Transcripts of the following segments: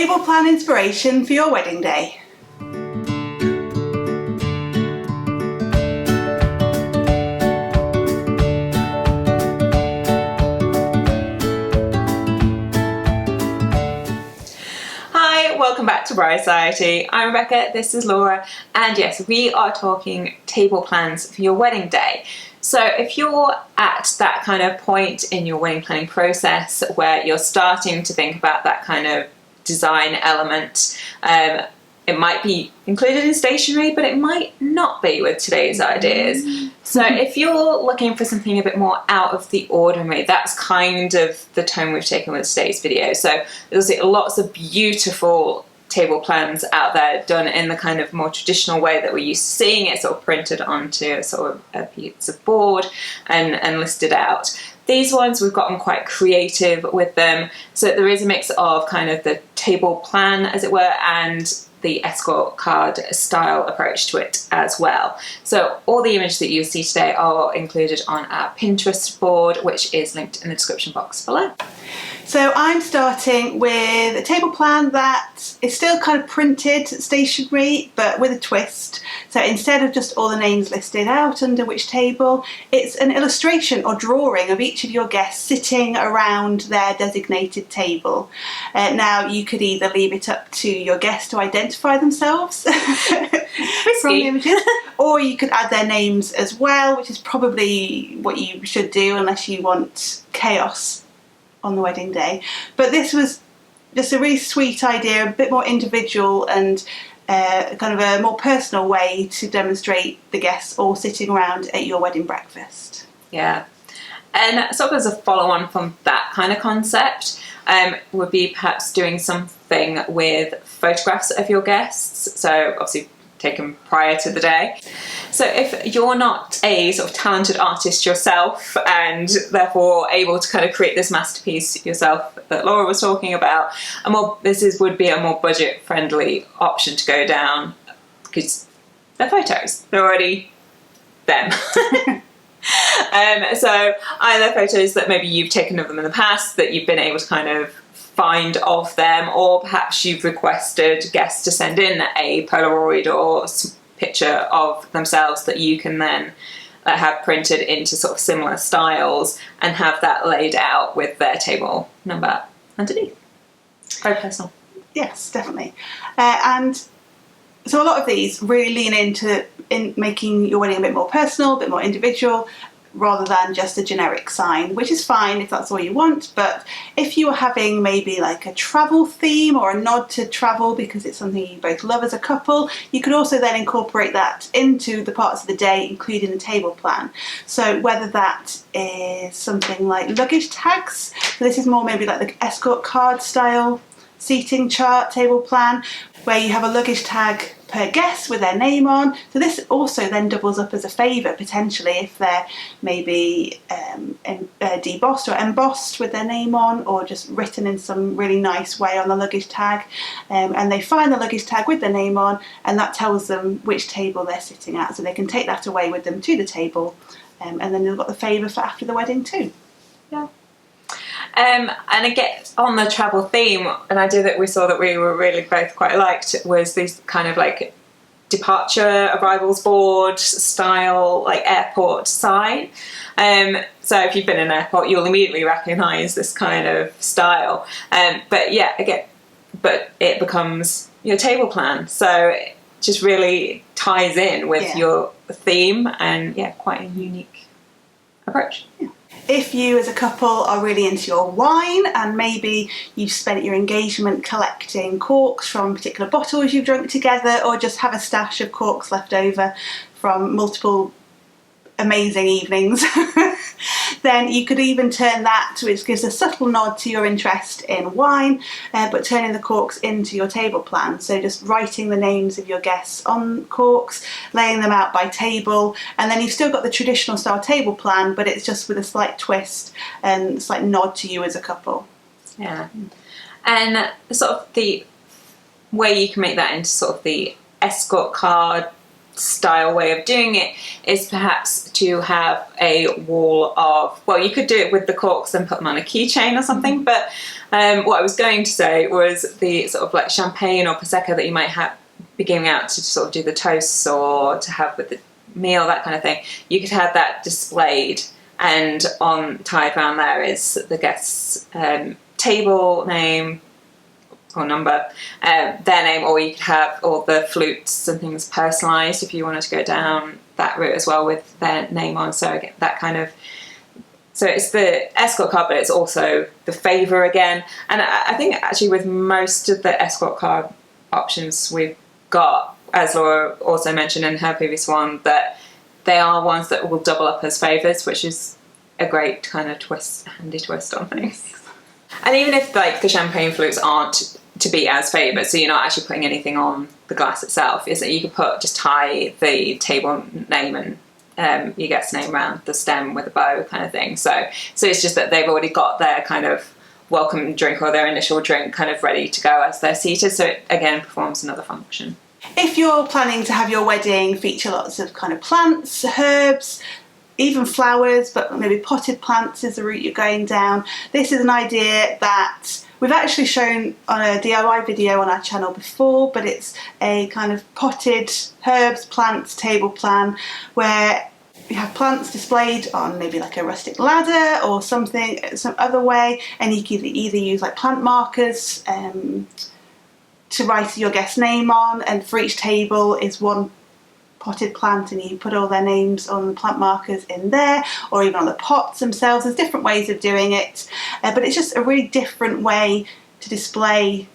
Table plan inspiration for your wedding day. Hi, welcome back to Bride Society. I'm Rebecca, this is Laura, and yes, we are talking table plans for your wedding day. So if you're at that kind of point in your wedding planning process where you're starting to think about that kind of design element, it might be included in stationery, but it might not be with today's ideas. So if you're looking for something a bit more out of the ordinary, that's kind of the tone we've taken with today's video. So there's lots of beautiful table plans out there done in the kind of more traditional way that we're used to seeing it, sort of printed onto sort of a piece of board and listed out. These ones, we've gotten quite creative with them. So there is a mix of kind of the table plan, as it were, and the Escort card style approach to it as well. So all the images that you'll see today are included on our Pinterest board, which is linked in the description box below. So I'm starting with a table plan that is still kind of printed stationery, but with a twist. So instead of just all the names listed out under which table, it's an illustration or drawing of each of your guests sitting around their designated table. Now you could either leave it up to your guests to identify themselves from the images, or you could add their names as well, which is probably what you should do unless you want chaos on the wedding day. But this was just a really sweet idea, a bit more individual and kind of a more personal way to demonstrate the guests all sitting around at your wedding breakfast. Yeah, and sort of as a follow-on from that kind of concept, would be perhaps doing something with photographs of your guests, so obviously taken prior to the day. So if you're not a sort of talented artist yourself and therefore able to kind of create this masterpiece yourself that Laura was talking about, would be a more budget friendly option to go down, because they're photos, they're already them. So either photos that maybe you've taken of them in the past that you've been able to kind of find of them, or perhaps you've requested guests to send in a Polaroid or picture of themselves that you can then have printed into sort of similar styles and have that laid out with their table number underneath. Very personal. Yes, definitely. And so a lot of these really lean into making your wedding a bit more personal, a bit more individual, rather than just a generic sign, which is fine if that's all you want. But if you were having maybe like a travel theme or a nod to travel because it's something you both love as a couple, you could also then incorporate that into the parts of the day, including the table plan. So whether that is something like luggage tags, so this is more maybe like the Escort card style seating chart table plan, where you have a luggage tag per guest with their name on. So this also then doubles up as a favour potentially if they're maybe debossed or embossed with their name on, or just written in some really nice way on the luggage tag, and they find the luggage tag with their name on, and that tells them which table they're sitting at, so they can take that away with them to the table, and then they've got the favour for after the wedding too. Yeah. And again, on the travel theme, an idea that we saw that we were really both quite liked was this kind of like departure arrivals board style, like airport sign. So if you've been in an airport, you'll immediately recognise this kind of style. But yeah, again, but it becomes your table plan. So it just really ties in with your theme, and yeah, quite a unique approach. Yeah. If you as a couple are really into your wine and maybe you've spent your engagement collecting corks from particular bottles you've drunk together, or just have a stash of corks left over from multiple amazing evenings, then you could even turn that, which gives a subtle nod to your interest in wine, but turning the corks into your table plan. So just writing the names of your guests on corks, laying them out by table, and then you've still got the traditional style table plan, but it's just with a slight twist and a slight nod to you as a couple. Yeah. And sort of the way you can make that into sort of the Escort card style way of doing it is perhaps to have a wall of, well, you could do it with the corks and put them on a keychain or something, but what I was going to say was the sort of like champagne or prosecco that you might be giving out to sort of do the toasts or to have with the meal, that kind of thing. You could have that displayed, and tied around there is the guest's table name or number, their name, or you could have all the flutes and things personalised if you wanted to go down that route as well with their name on. So again, that kind of, so it's the Escort card, but it's also the favour again. And I think actually with most of the Escort card options we've got, as Laura also mentioned in her previous one, that they are ones that will double up as favours, which is a great kind of handy twist on things. And even if like the champagne flutes aren't to be as favours, so you're not actually putting anything on the glass itself, is that you could just tie the table name and your guest's name around the stem with a bow kind of thing. So it's just that they've already got their kind of welcome drink or their initial drink kind of ready to go as they're seated. So it again performs another function. If you're planning to have your wedding feature lots of kind of plants, herbs, even flowers, but maybe potted plants is the route you're going down, this is an idea that we've actually shown on a DIY video on our channel before, but it's a kind of potted herbs, plants table plan where you have plants displayed on maybe like a rustic ladder or something, some other way, and you can either use like plant markers to write your guest's name on, and for each table is one potted plant and you put all their names on the plant markers in there, or even on the pots themselves. There's different ways of doing it, but it's just a really different way to display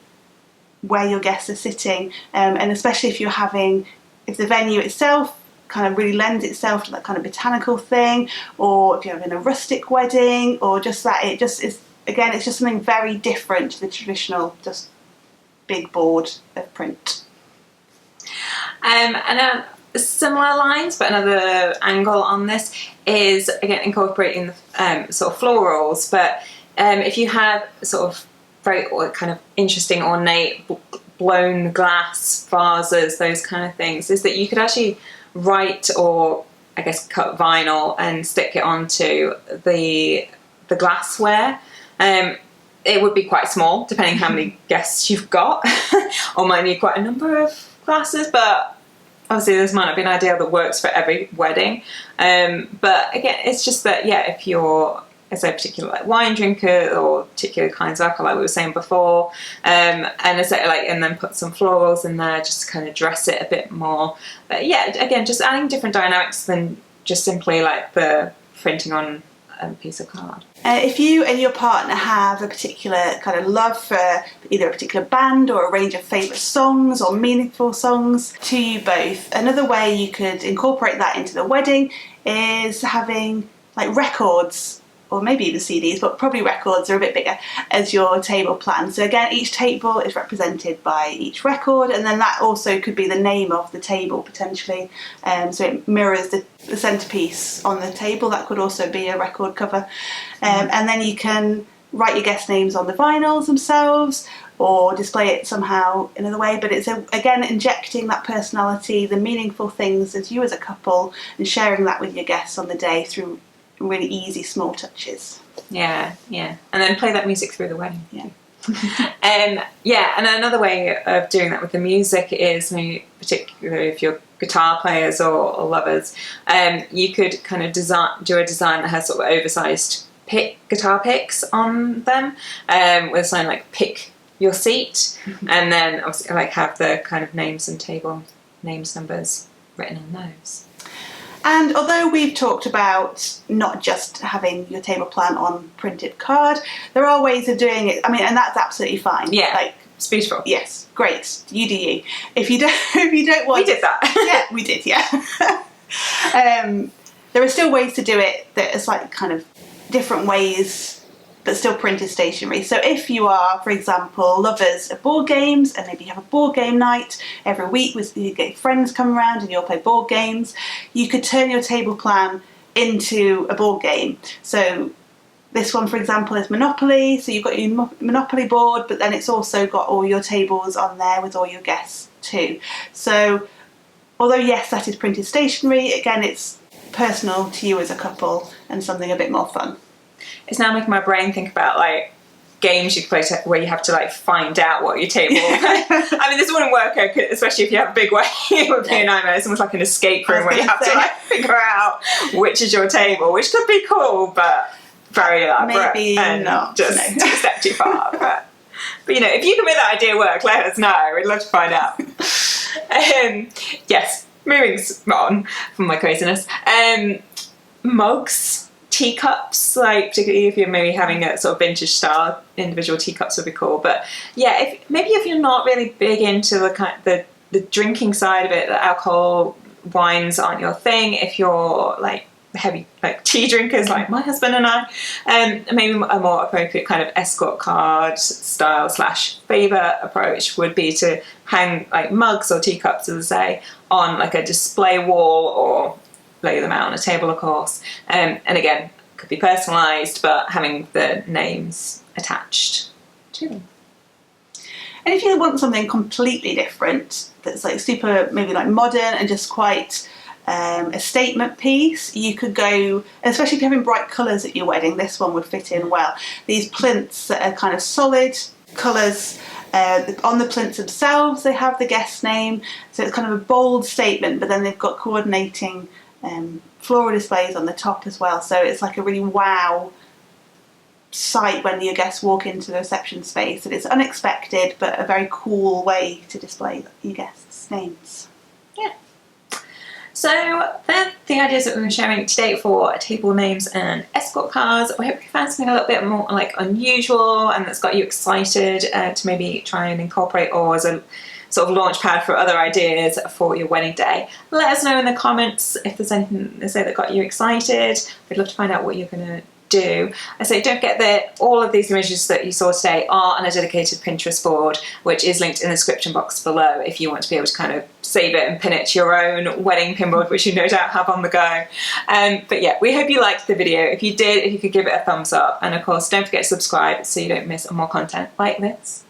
where your guests are sitting, and especially if the venue itself kind of really lends itself to that kind of botanical thing, or if you're having a rustic wedding, or just that, it just is, again, it's just something very different to the traditional just big board of print. And similar lines, but another angle on this is again incorporating the sort of florals. But if you have sort of very kind of interesting ornate blown glass vases, those kind of things, is that you could actually write, or I guess cut vinyl and stick it onto the glassware. It would be quite small depending how many guests you've got, or might need quite a number of glasses, but obviously this might not be an idea that works for every wedding. But again, it's just that, yeah, if you're as a particular like wine drinker or particular kinds of alcohol, like we were saying before, and then put some florals in there just to kind of dress it a bit more. But yeah, again, just adding different dynamics than just simply like the printing on a piece of card. If you and your partner have a particular kind of love for either a particular band or a range of favourite songs or meaningful songs to you both, another way you could incorporate that into the wedding is having like records, or maybe even CDs, but probably records are a bit bigger, as your table plan. So again, each table is represented by each record, and then that also could be the name of the table potentially. So it mirrors the centrepiece on the table. That could also be a record cover. And then you can write your guest names on the vinyls themselves, or display it somehow in another way. But it's again injecting that personality, the meaningful things as you as a couple, and sharing that with your guests on the day through really easy small touches. Yeah. And then play that music through the wedding. Yeah. And another way of doing that with the music is, maybe particularly if you're guitar players or lovers, you could kind of do a design that has sort of oversized guitar picks on them, with a sign like "pick your seat," and then obviously like have the kind of names and table names, numbers written on those. And although we've talked about not just having your table plan on printed card, there are ways of doing it. I mean, and that's absolutely fine. Yeah, like it's beautiful. Yes, great. You do you. If you don't want, we did that. Yeah, we did. Yeah. There are still ways to do it that are like kind of different ways, but still printed stationery. So if you are, for example, lovers of board games, and maybe you have a board game night every week, you get friends come around and you'll play board games, you could turn your table plan into a board game. So this one, for example, is Monopoly. So you've got your Monopoly board, but then it's also got all your tables on there with all your guests too. So although yes, that is printed stationery, again, it's personal to you as a couple and something a bit more fun. It's now making my brain think about like games you can play where you have to like find out what your table. I mean, this wouldn't work, especially if you have a big wedding. It would be a nightmare. It's almost like an escape room where you have to like figure out which is your table, which could be cool, but very elaborate. Maybe and not. Just a step too far. But you know, if you can make that idea work, let us know. We'd love to find out. Yes, moving on from my craziness. Mugs. Teacups, like particularly if you're maybe having a sort of vintage style, individual teacups would be cool. But yeah, if you're not really big into the drinking side of it, the alcohol, wines aren't your thing. If you're like heavy like tea drinkers like my husband and I, maybe a more appropriate kind of Escort card style / favour approach would be to hang like mugs or teacups, as I say, on like a display wall or lay them out on a table, of course. And again, could be personalised, but having the names attached to them. And if you want something completely different, that's like super, maybe like modern and just quite a statement piece, you could go, especially if you're having bright colours at your wedding, this one would fit in well. These plinths that are kind of solid colours. On the plinths themselves, they have the guest name, so it's kind of a bold statement, but then they've got coordinating floral displays on the top as well, so it's like a really wow sight when your guests walk into the reception space, and it's unexpected but a very cool way to display your guests' names. Yeah. So then the ideas that we were sharing today for table names and Escort cards, we hope you found something a little bit more like unusual and that's got you excited to maybe try and incorporate, or as a sort of launch pad for other ideas for your wedding day. Let us know in the comments if there's anything to say that got you excited. We'd love to find out what you're going to do. I say don't forget that all of these images that you saw today are on a dedicated Pinterest board, which is linked in the description box below if you want to be able to kind of save it and pin it to your own wedding pin board, which you no doubt have on the go. But yeah, we hope you liked the video. If you did, if you could give it a thumbs up, and of course don't forget to subscribe so you don't miss more content like this.